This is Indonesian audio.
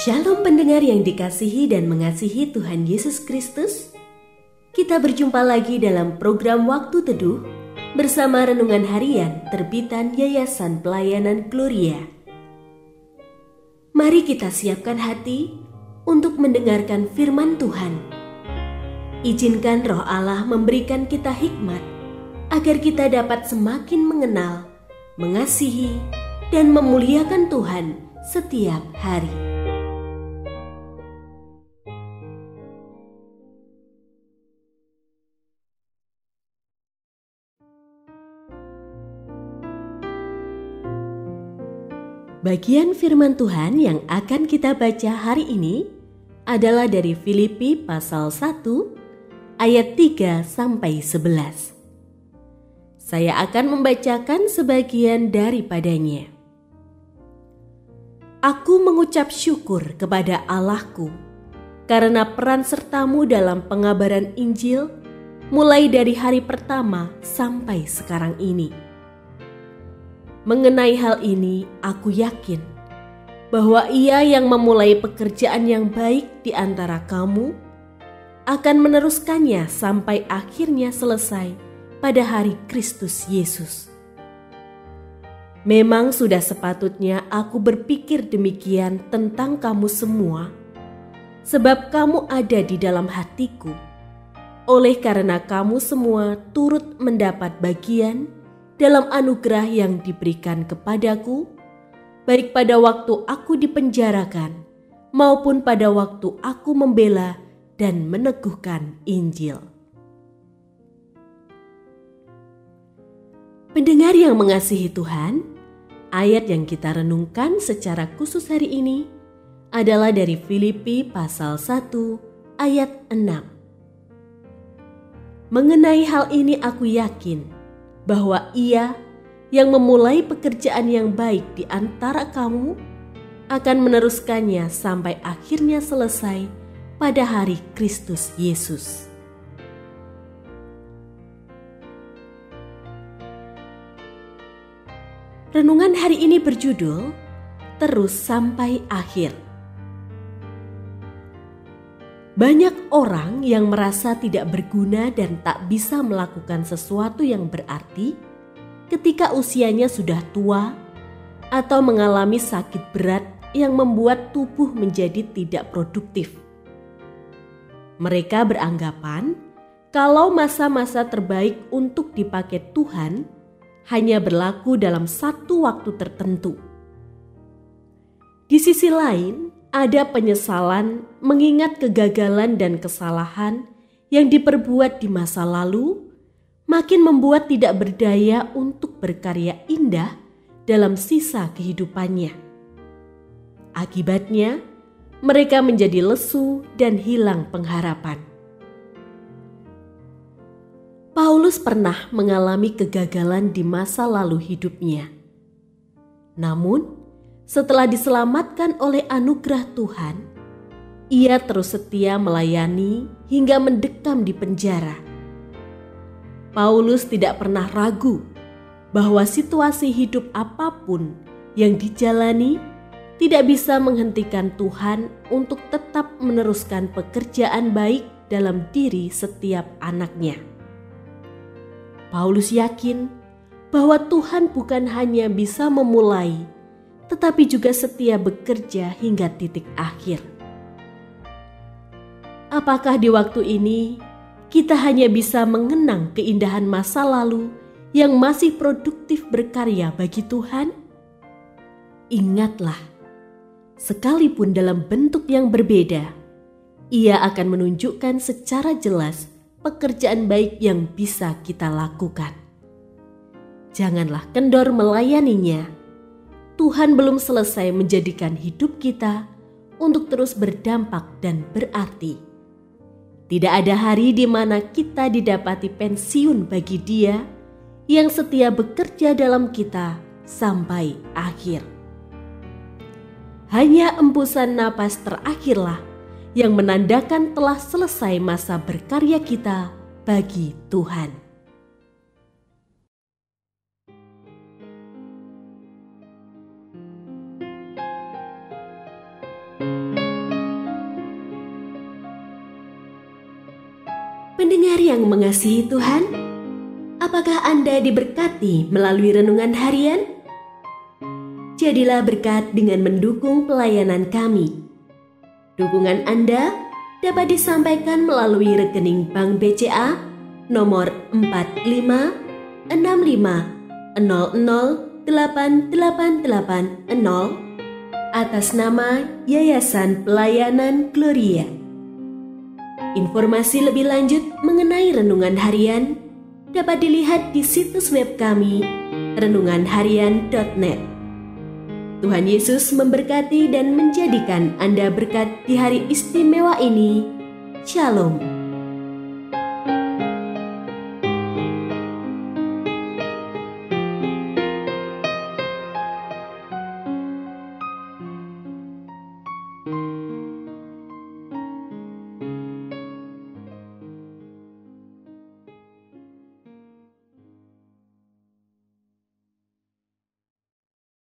Shalom pendengar yang dikasihi dan mengasihi Tuhan Yesus Kristus. Kita berjumpa lagi dalam program Waktu Teduh bersama Renungan Harian terbitan Yayasan Pelayanan Gloria. Mari kita siapkan hati untuk mendengarkan firman Tuhan. Izinkan Roh Allah memberikan kita hikmat agar kita dapat semakin mengenal, mengasihi, dan memuliakan Tuhan setiap hari. Bagian firman Tuhan yang akan kita baca hari ini adalah dari Filipi pasal 1 ayat 3 sampai 11. Saya akan membacakan sebagian daripadanya. Aku mengucap syukur kepada Allahku karena peran sertamu dalam pengabaran Injil mulai dari hari pertama sampai sekarang ini. Mengenai hal ini, aku yakin bahwa Ia yang memulai pekerjaan yang baik di antara kamu akan meneruskannya sampai akhirnya selesai pada hari Kristus Yesus. Memang sudah sepatutnya aku berpikir demikian tentang kamu semua, sebab kamu ada di dalam hatiku, oleh karena kamu semua turut mendapat bagian dalam anugerah yang diberikan kepadaku, baik pada waktu aku dipenjarakan maupun pada waktu aku membela dan meneguhkan Injil. Pendengar yang mengasihi Tuhan, ayat yang kita renungkan secara khusus hari ini adalah dari Filipi pasal 1 ayat 6. Mengenai hal ini aku yakin bahwa Ia yang memulai pekerjaan yang baik di antara kamu akan meneruskannya sampai akhirnya selesai pada hari Kristus Yesus. Renungan hari ini berjudul Terus Sampai Akhir. Banyak orang yang merasa tidak berguna dan tak bisa melakukan sesuatu yang berarti ketika usianya sudah tua atau mengalami sakit berat yang membuat tubuh menjadi tidak produktif. Mereka beranggapan kalau masa-masa terbaik untuk dipakai Tuhan hanya berlaku dalam satu waktu tertentu. Di sisi lain, ada penyesalan mengingat kegagalan dan kesalahan yang diperbuat di masa lalu, makin membuat tidak berdaya untuk berkarya indah dalam sisa kehidupannya. Akibatnya, mereka menjadi lesu dan hilang pengharapan. Paulus pernah mengalami kegagalan di masa lalu hidupnya. Namun, setelah diselamatkan oleh anugerah Tuhan, ia terus setia melayani hingga mendekam di penjara. Paulus tidak pernah ragu bahwa situasi hidup apapun yang dijalani tidak bisa menghentikan Tuhan untuk tetap meneruskan pekerjaan baik dalam diri setiap anaknya. Paulus yakin bahwa Tuhan bukan hanya bisa memulai, tetapi juga setia bekerja hingga titik akhir. Apakah di waktu ini kita hanya bisa mengenang keindahan masa lalu yang masih produktif berkarya bagi Tuhan? Ingatlah, sekalipun dalam bentuk yang berbeda, Ia akan menunjukkan secara jelas pekerjaan baik yang bisa kita lakukan. Janganlah kendor melayaninya. Tuhan belum selesai menjadikan hidup kita untuk terus berdampak dan berarti. Tidak ada hari di mana kita didapati pensiun bagi Dia yang setia bekerja dalam kita sampai akhir. Hanya embusan napas terakhirlah yang menandakan telah selesai masa berkarya kita bagi Tuhan. Pendengar yang mengasihi Tuhan, apakah Anda diberkati melalui renungan harian? Jadilah berkat dengan mendukung pelayanan kami. Dukungan Anda dapat disampaikan melalui rekening Bank BCA nomor 4565008880 atas nama Yayasan Pelayanan Gloria. Informasi lebih lanjut mengenai renungan harian dapat dilihat di situs web kami renunganharian.net. Tuhan Yesus memberkati dan menjadikan Anda berkat di hari istimewa ini. Shalom.